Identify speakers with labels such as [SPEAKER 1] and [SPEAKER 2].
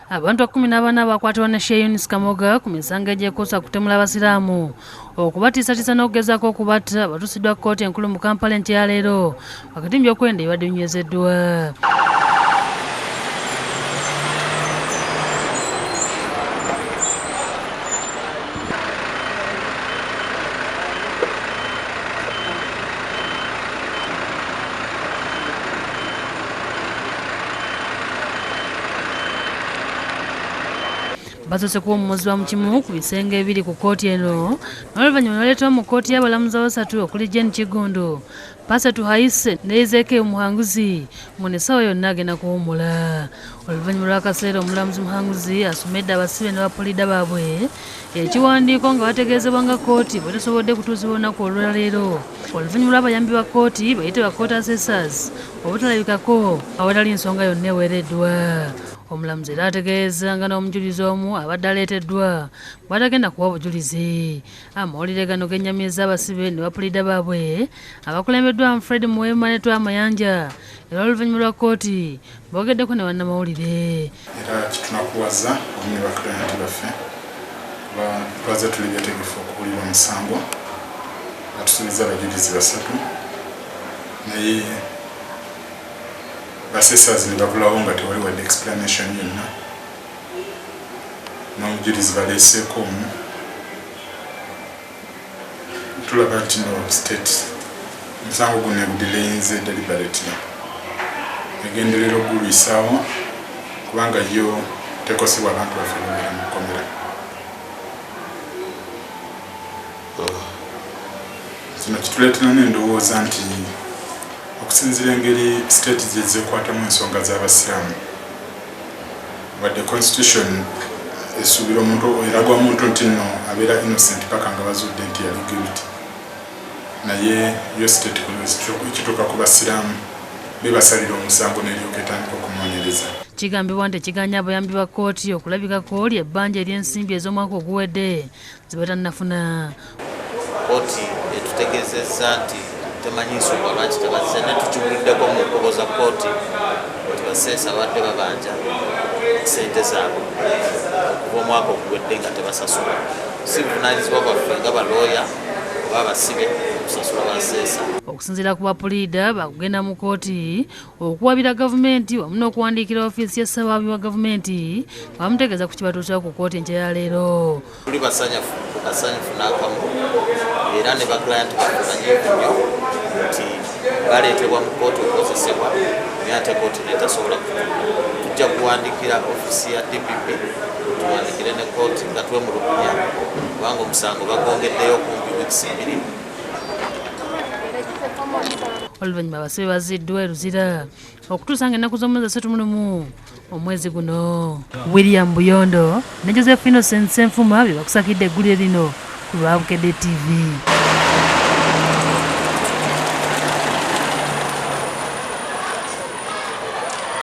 [SPEAKER 1] Abantu 14 bakwatibwa ne Sheikh Yunis Kamoga ku misango egy'ekkosa kutemula abasiraamu okubatiisatiisa n'okugezaako okubatta batuusiddwa kkooti enkulu mu Kampala enkya leero akatimba okwenda ebadde binnyozeddwa. Basoose kuwummuzibwa mu kimu ku bisenge ebiri ku kkooti eno n'oluvannyuma n'oleetebwa mu kkooti y'abalamuzi abasatu okuli Jane Kigundu, Pasatu Haise ne Ezekiel Muhanguzi mu nessawa yonna agenda kuwummula. Oluvannyuma lw'akaseera omulamuzi Muhanguzi asomedde abasibe ne bapoliida baabwe ekiwandiiko nga bategeezebwa nga kkooti bwe tesobodde kutuusibwa olunaku olwaleero. Oluvannyuma lw'abayambi ba kkooti bayite ba court assessors obutalabikako awatali nsonga yonna eweereddwa. Omulamuzi era ategeeza nga n'omujulizi omu abadde aleeteddwa bw'atagenda kuwa bujulizi. Amawulire gano gennyamizza abasibe ne bapuliida baabwe abakulembeddwamu Fred Muwema ne Twa Mayanja era oluvannyuma lwa kkooti boogeddeko ne bannamawulire.
[SPEAKER 2] Era kitunakuwaza omwe baklayenti baffe twaze tuli beetegefu okuwulira omusango nga tusuubiza abajulizi basatu naye assessors ne babulawo nga tewali wadde explanation yonna n'omujulizi baleeseeko omu. Tulaba nti no state omusango guno egudilayinze deliberately egenderera ogulwisaawo kubanga yo tekosebwa abantu baffe bobera mu kkomera. Kino kituleetera n'endowooza nti okusinziira engeri state gyezekwatamu ensonga z'abasiraamu wadde constitution esuubira omuntu eragwa omuntu nti nno abeera innocent paka nga bazudde nti yali guilty, naye yo state ekituuka ku basiraamu bebasalira omusango n'eryoka etandika okunoonyereza.
[SPEAKER 1] Kigambibwa nti ekiganya abayambi ba kkooti okulabikako ly'ebbanja ery'ensimbi ez'omwaka oguwedde ze batannafuna.
[SPEAKER 3] Kkooti etutegeezezza nti temanyi nsonga lwaki tebazze ne tukiwuliddeko mu nkobo za kkooti nti baseesa badde babanja ssente zaabwe okuva omwaka oguwedde nga tebasasula. Si buvunaanyizibwa bwaffe nga balooya oba abasibe okusasula baseesa.
[SPEAKER 1] Okusinziira ku bapuliida bakugenda mu kkooti okuwabira gavumenti wamu n'okuwandiikira ofiisi y'essaababi wa gavumenti bamutegeeza ku kibatuusawo ku kkooti enkya ya leero.
[SPEAKER 3] Tuli basanyufu n'akamu era ne baklayenti bakubanyiivu nnyo nti baleetebwa mu kkooti okukozesebwa naye ate kkooti n'etasobola kutuula. Tujja kuwandiikira ofiisi ya DPP tuwandikire ne kkooti nga twemulugunya kubanga omusango bagongeddeyo kumpi wiikisi 2.
[SPEAKER 1] Oluvannyuma abasibe baziddwa e Luzira okutuusa ng'ennaku z'omwezi 31 omwezi guno. William Buyondo ne Joseph Innocent Senfuma bye bakusakidde eggulire lino ku Lwabukedde TV.